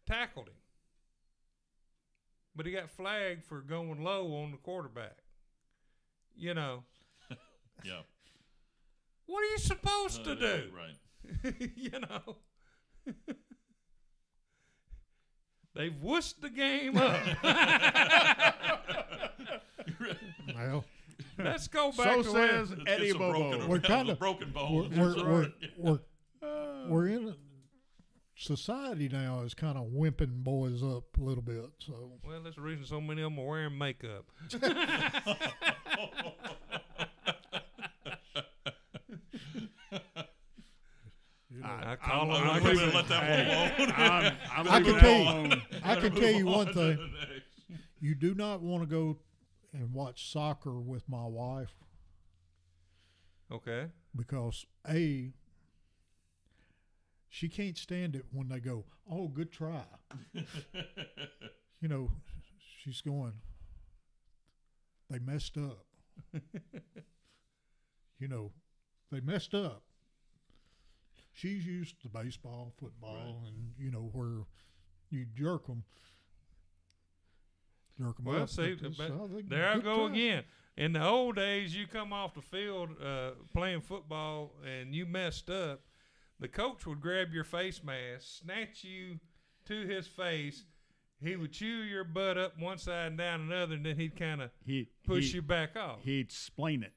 tackled him, but he got flagged for going low on the quarterback. Yeah. What are you supposed to do? Right. They've wussed the game up. Well, Let's go back So to says Let's Eddie get some Bobo. We're kinda- broken bones. we're in society now is kind of wimping boys up a little bit. So well, that's the reason so many of them are wearing makeup. I call them. I'm going to let that one alone. I can tell you one thing. You do not want to go and watch soccer with my wife Okay. because she can't stand it when they go, "Oh, good try." She's going, "They messed up." They messed up. She's used to baseball, football, and where you jerk them. Well, up. see, But there I good go try. again. In the old days, you come off the field playing football and you messed up, the coach would grab your face mask, snatch you to his face. He would chew your butt up one side and down another, and then he'd kind of push you back off. He'd explain it.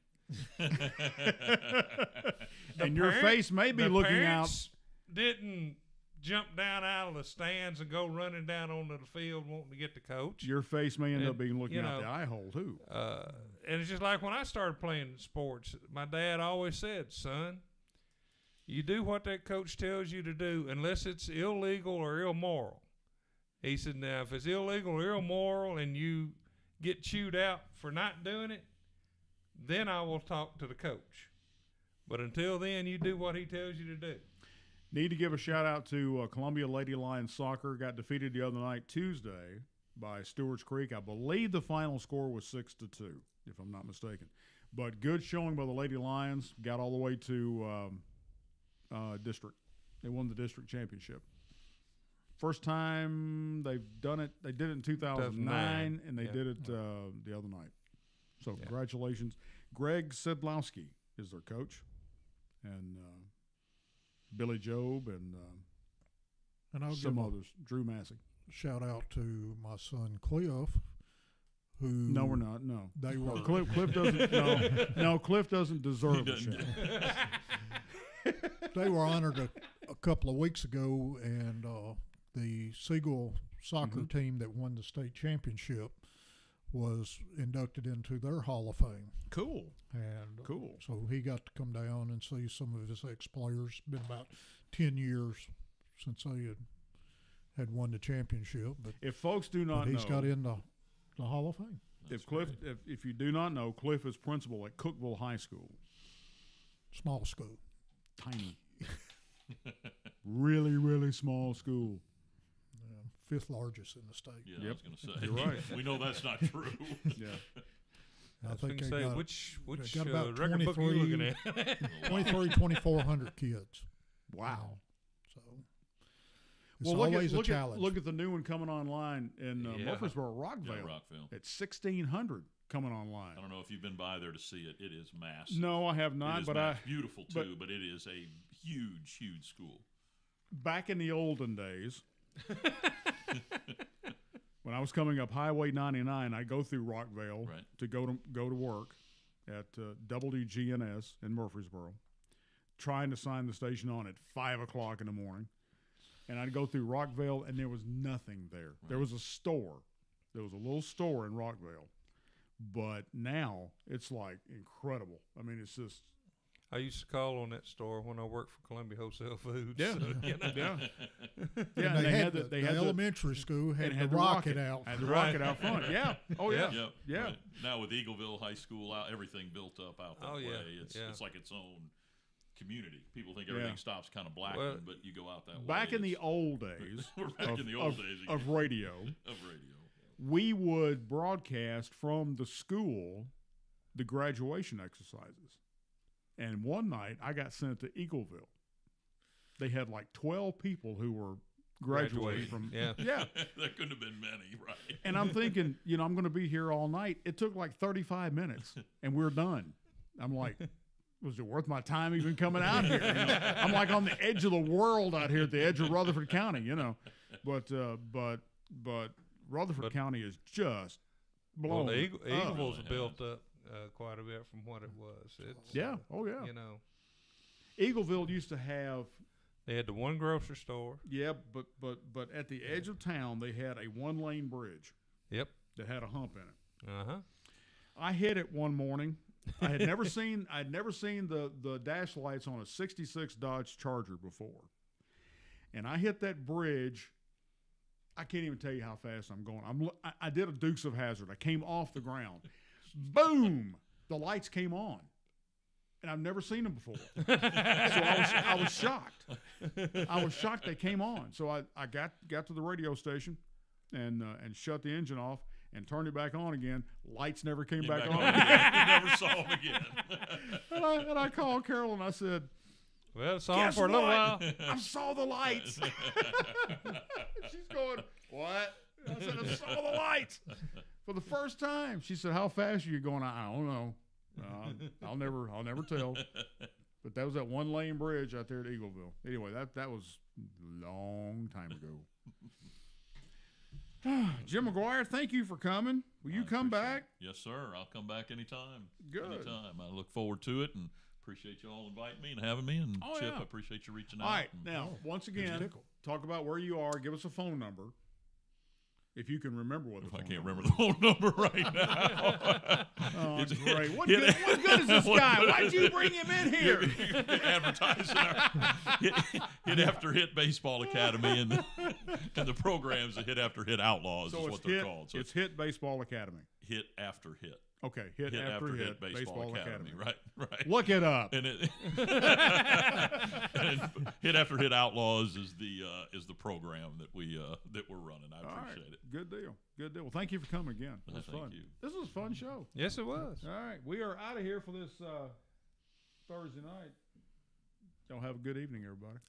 The And your face may be the looking out. parents didn't jump down out of the stands and go running down onto the field wanting to get the coach. Your face may end up And, being looking you out know, the eye hole, too. And it's just like when I started playing sports, my dad always said, "Son, you do what that coach tells you to do unless it's illegal or immoral." He said, "Now, if it's illegal or immoral and you get chewed out for not doing it, then I will talk to the coach. But until then, you do what he tells you to do." Need to give a shout out to Columbia Lady Lions Soccer. Got defeated the other night, Tuesday, by Stewart's Creek. I believe the final score was 6-2, if I'm not mistaken. But good showing by the Lady Lions. Got all the way to district They won the district championship. First time they've done it. They did it in 2009, and they did it the other night. So congratulations. Greg Sidlowski is their coach, and Billy Job and I'll some give others. Drew Massey. shout out to my son Cliff, who No, we're not. No, they were Cliff doesn't. No, Cliff doesn't deserve a shout. they were honored a couple of weeks ago, and the Siegel soccer team that won the state championship was inducted into their Hall of Fame. Cool. And Cool. so he got to come down and see some of his ex-players. Been about 10 years since they had won the championship, but If folks do not he's know, got in the Hall of Fame. if you do not know, Cliff is principal at Cookville High School. Small school. Tiny. Really, really small school. Fifth largest in the state. Yeah, Yep. I was going to say. You're right. We know that's not true. Yeah. I was think gonna they say, got, which they got about record book are you looking at? 2,400 kids. Wow. So it's Well, always a look challenge. look at the new one coming online in Murfreesboro, Rockville. Yeah, Rockville. It's 1,600 coming online. I don't know if you've been by there to see it. It is massive. No, I have It not. is But massive. Beautiful too, but it is a huge, huge school. back in the olden days, when I was coming up Highway 99, I go through Rockville Right. to go to work at WGNS in Murfreesboro, trying to sign the station on at 5 o'clock in the morning. And I'd go through Rockville, and there was nothing there. Right. There was a store. There was a little store in Rockville. But now it's like incredible. I mean, it's just I used to call on that store when I worked for Columbia Wholesale Foods. yeah, So, you know. yeah. And Yeah, they had the the elementary school had and the rocket out. Had the rocket out front. Yeah. Oh yeah. Yep. Yeah. Right. Now with Eagleville High School out, everything built up out that Oh, yeah. way. It's Yeah. it's like its own community. People think everything Yeah. stops kind of black, Well, but you go out that way. Back in the it's- old days we're back in the old days again. of radio, of radio. we would broadcast from the school the graduation exercises. And one night I got sent to Eagleville. They had like 12 people who were graduating from Yeah. yeah. There couldn't have been many, right? And I'm thinking, I'm going to be here all night. It took like 35 minutes, and we're done. I'm like, was it worth my time even coming out here? I'm like on the edge of the world out here at the edge of Rutherford County, But Rutherford County is just blown Well, the up. Eagleville's Really built up quite a bit from what it was. It's, Yeah. Oh, yeah. You know, Eagleville used to have, they had the one grocery store. but at the edge of town, they had a one-lane bridge Yep. that had a hump in it. Uh-huh. I hit it one morning. I had never seen the dash lights on a 66 Dodge Charger before. And I hit that bridge. I can't even tell you how fast I'm going. I did a Dukes of Hazzard. I came off the ground. Boom! The lights came on. And I've never seen them before. So I was shocked. I was shocked they came on. So I got to the radio station and shut the engine off and turned it back on again. Lights never came back on. Never saw him again. and I called Carol and I said, Well, it's on "Guess for a little what? while. I saw the lights." She's going, "What?" I said, "I saw the lights for the first time." She said, "How fast are you going?" I don't know. I'll never tell. But that was that one lane bridge out there at Eagleville. Anyway, that was a long time ago. Jim McGuire, thank you for coming. Will you come Appreciate back? it. Yes, sir. I'll come back anytime. Good. Anytime. I look forward to it and appreciate you all inviting me and having me. And Oh, Chip, yeah. I appreciate you reaching out. All right. and- Now, once again, tickled. talk about where you are. Give us a phone number. If you can remember what the If I phone can't number remember the whole number right now. Oh, It's- great. What hit- good is this guy? Why'd you bring him in here? Advertising our hit after hit baseball academy and the programs that hit after hit outlaws So is it's what they're hit, call. So it's Hit Baseball Academy. hit after hit. Okay, Hit after hit Baseball Academy. Right. Look it up. And it and hit after hit outlaws is the program that we're running. I All right. appreciate it. Good deal. Good deal. Well, thank you for coming again. It was Thank fun. you. This was a fun show. Yes, it was. All right, we are out of here for this Thursday night. Y'all have a good evening, everybody.